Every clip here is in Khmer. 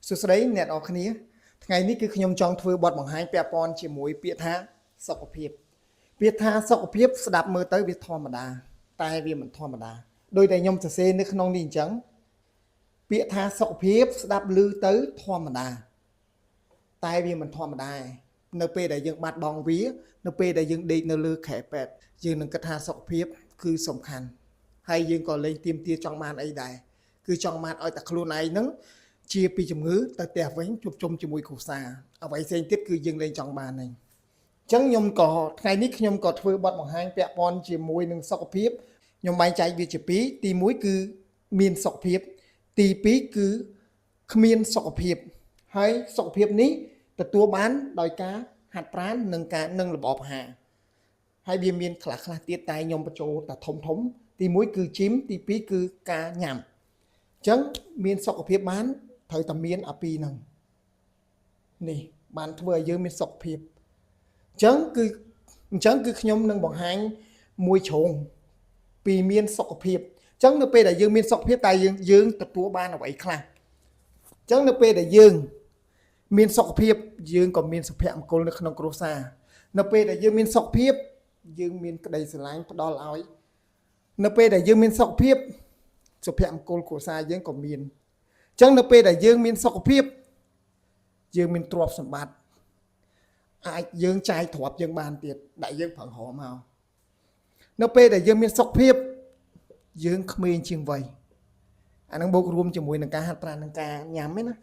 សួស្តីអ្នកនរគ្នាថ្ងៃនេះគឺខ្ញុំចង់ធ្វើបទបង្ហាញពាក់ព័ន្ធជាមួយពាក្យថាសុខភាពពាក្យថាសុខភាពស្ដាប់មើលទៅវាធម្មតាតែវាមិនធម្មតាដោយតែខ្ញុំសរសេរនៅក្នុងនេះអញ្ចឹងពាក្យថាសុខភាពស្ដាប់ឮទៅធម្មតាតែវាមិនធម្មតានៅពេលដែលយើងបាត់បង់វានៅពេលដែលយើងដេកនៅលើខែពេទ្យយើងនឹងគិតថាសុខភាពគឺសំខាន់ហើយយើងក៏លែងទៀមទាចង់បានអីដែរគឺចង់បានឲ្យតែខ្លួនឯងហ្នឹងជាពីជំងឺទៅផ្ទះវិញជួបជុំជាមួយគ្រួសារអ្វីផ្សេងទៀតគឺយើងលែងចង់បានហ្នឹងអញ្ចឹងខ្ញុំក៏ថ្ងៃនេះខ្ញុំក៏ធ្វើបទបង្ហាញពាក់ព័ន្ធជាមួយនឹងសុខភាពខ្ញុំបែងចែកវាជាពីរទី1គឺមានសុខភាពទី2គឺគ្មានសុខភាពហើយសុខភាពនេះទទួលបានដោយការហាត់ប្រាណនិងរបបអាហារហើយវាមានខ្លះទៀតតែខ្ញុំបញ្ចូលតែធំទី1គឺជីមទី2គឺការញ៉ាំអញ្ចឹងមានសុខភាពបានត្រូវតែមានអាពីរហ្នឹងនេះបានធ្វើឲ្យយើងមានសុខភាពអញ្ចឹងគឺខ្ញុំនឹងបង្ហាញមួយជ្រុងពីមានសុខភាពអញ្ចឹងនៅពេលដែលយើងមានសុខភាពតែយើងទទួលបានអ្វីខ្លះអញ្ចឹងនៅពេលដែលយើងមានសុខភាពយើងក៏មានសុភមង្គលនៅក្នុងគ្រួសារនៅពេលដែលយើងមានសុខភាពយើងមានក្តីស្រឡាញ់ផ្ដល់ឲ្យនៅពេលដែលយើងមានសុខភាពសុភមង្គលគ្រួសារយើងក៏មានអញ្ចឹងនៅពេលដែលយើងមានសុខភាពយើងមានទ្រព្យសម្បត្តិអាចយើងចាយទ្រព្យយើងបានទៀតដែលយើងប្រឹងរកមកនៅពេលដែលយើងមានសុខភាពយើងក្មេងជាងវ័យអានឹងបូករួមជាមួយនឹងការហាត់ប្រាណនិងការញ៉ាំឯណា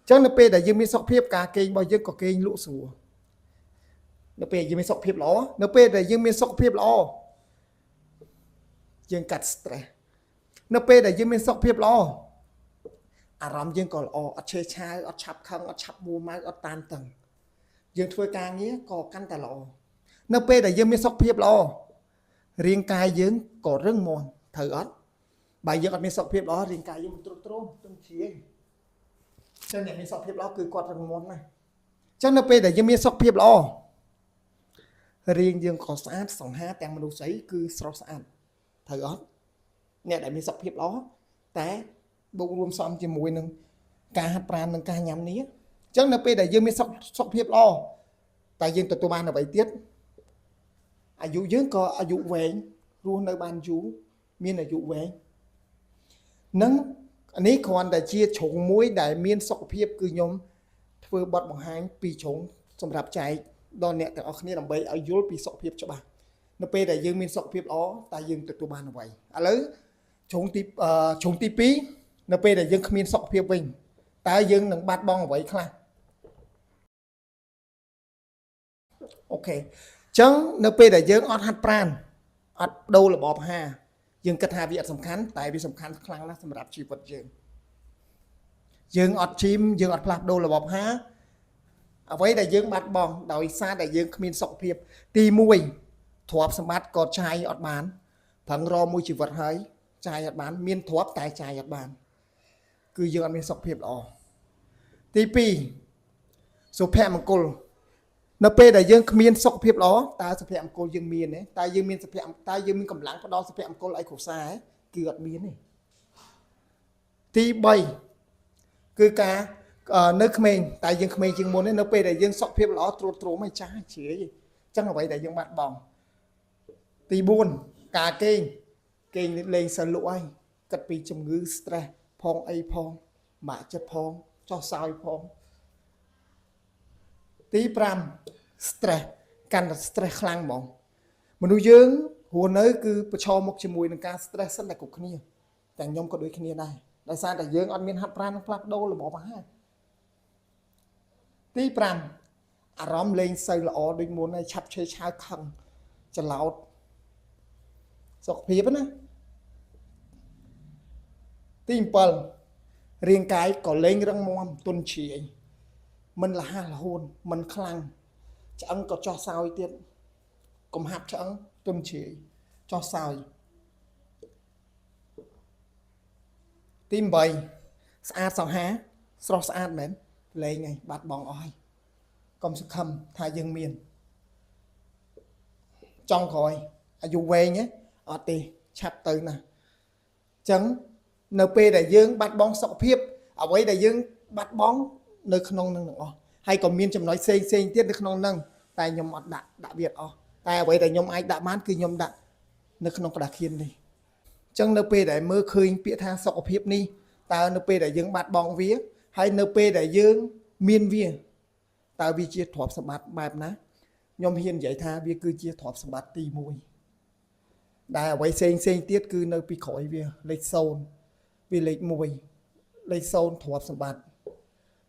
អញ្ចឹងនៅពេលដែលយើងមានសុខភាពការគេងរបស់យើងក៏គេងលក់ស្រួលនៅពេលយើងមានសុខភាពល្អនៅពេលដែលយើងមានសុខភាពល្អយើងកាត់ stress នៅពេលដែលយើងមានសុខភាពល្អអារម្មណ៍យើងក៏ល្អអត់ឆេះឆាវអត់ឆាប់ខឹងអត់ឆាប់មួម៉ៅអត់តានតឹងយើងធ្វើការងារក៏កាន់តែល្អនៅពេលដែលយើងមានសុខភាពល្អរាងកាយយើងក៏រឹងមាំត្រូវអត់បើយើងអត់មានសុខភាពល្អរាងកាយយើងមិនទ្រុឌទ្រោមទន់ជ្រាយចឹងអ្នកមានសុខភាពល្អគឺគាត់រឹងមាំណាស់ចឹងនៅពេលដែលយើងមានសុខភាពល្អរាងយើងក៏ស្អាតសង្ហាទាំងមនុស្សស្អីគឺស្រស់ស្អាតត្រូវអត់អ្នកដែលមានសុខភាពល្អតែបូករួមផ្សំជាមួយនឹងការហាត់ប្រាណនិងការញ៉ាំនេះអញ្ចឹងនៅពេលដែលយើងមានសុខភាពល្អតែយើងទទួលបានអ្វីទៀតអាយុយើងក៏អាយុវែងរស់នៅបានយូរមានអាយុវែងនឹងនេះគ្រាន់តែជាជ្រុងមួយដែលមានសុខភាពគឺខ្ញុំធ្វើបទបង្ហាញពីជ្រុងសម្រាប់ចែកដល់អ្នកទាំងអស់គ្នាដើម្បីឲ្យយល់ពីសុខភាពច្បាស់នៅពេលដែលយើងមានសុខភាពល្អតែយើងទទួលបានអ្វីឥឡូវជ្រុងទី2នៅពេលដែលយើងគ្មានសុខភាពវិញតើយើងនឹងបាត់បង់អ្វីខ្លះអូខេអញ្ចឹងនៅពេលដែលយើងអត់ហាត់ប្រាណអត់បដូររបបអាហារយើងគិតថាវាអត់សំខាន់តែវាសំខាន់ខ្លាំងណាស់សម្រាប់ជីវិតយើងអត់ជីមយើងអត់ផ្លាស់ប្ដូររបបអាហារអ្វីដែលយើងបាត់បង់ដោយសារតែយើងគ្មានសុខភាពទី1ទ្រព្យសម្បត្តិក៏ចាយអត់បានប្រឹងរកមួយជីវិតហើយចាយអត់បានមានទ្រព្យតែចាយអត់បានគឺយើងអត់មានសុខភាពល្អទី2សុភមង្គលនៅពេលដែលយើងគ្មានសុខភាពល្អតើសុភមង្គលយើងមានទេតើយើងមានកម្លាំងផ្ដល់សុភមង្គលឲ្យគ្រួសារគឺអត់មានទេទី3គឺការនៅក្មេងតែយើងក្មេងជាងមុនទេនៅពេលដែលយើងសុខភាពល្អទ្រុឌទ្រោមឲ្យចាស់ជ្រាយអញ្ចឹងអ្វីដែលយើងបាត់បង់ទី4ការគេងលេងសិលលក់ហើយគិតពីជំងឺ stress ផងអីផងបាក់ចិត្តផងចុះសោយផងទី5 stress កាន់តែ stress ខ្លាំងហ្មងមនុស្សយើងរស់នៅគឺប្រឈមមុខជាមួយនឹងការ stress សិនតែគ្រប់គ្នាតែខ្ញុំក៏ដូចគ្នាដែរដោយសារតែយើងអត់មានហាត់ប្រាណនិងផ្លាស់ប្ដូររបបអាហារទី5អារម្មណ៍លែងសូវល្អដូចមុនហើយឆាប់ឆេះឆាវខឹងច្រឡោតសុខភាពណាទី7រាងកាយក៏លែងរឹងមាំទន់ជ្រាយមិនលះរហូតមិនខ្លាំងឆ្អឹងក៏ចោះសោយទៀតកំហាប់ឆ្អឹងទន់ជ្រាយចោះសោយទី8ស្អាតសង្ហាស្រស់ស្អាតមែនលែងហើយបាត់បង់អស់ហើយកុំសង្ឃឹមថាយើងមានចង់ក្រោយអាយុវែងអត់ទេឆាប់ទៅណាអញ្ចឹងនៅពេលដែលយើងបាត់បង់សុខភាពអ្វីដែលយើង បាត់បង់នៅក្នុងនឹងទាំងអស់ហើយក៏មានចំណុចផ្សេងទៀតនៅក្នុងនឹងតែខ្ញុំអត់ដាក់វាអស់តែអ្វីដែលខ្ញុំអាចដាក់បានគឺខ្ញុំដាក់នៅក្នុងក្តារខៀននេះអញ្ចឹងនៅពេលដែលមើលឃើញពាក្យថាសុខភាពនេះតើនៅពេលដែលយើងបាត់បង់វាហើយនៅពេលដែលយើងមានវាតើវាជាទ្រព្យសម្បត្តិបែបណាខ្ញុំហ៊ាននិយាយថាវាគឺជាទ្រព្យសម្បត្តិទី1ដែលអ្វីផ្សេងទៀតគឺនៅពីក្រោយវាលេខ0វាលេខ1លេខ0ទ្រព្យសម្បត្តិ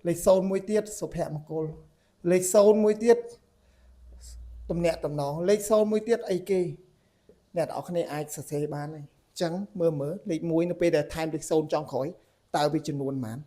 លេខ0មួយទៀតសុភមង្គលលេខ0មួយទៀតទំនាក់ទំនងលេខ0មួយទៀតអីគេអ្នកទាំងអស់គ្នាអាចសរសេរបានហើយអញ្ចឹងមើលលេខ1នៅពេលដែលថែមលេខ0ចុងក្រោយតើវាចំនួនប៉ុន្មាន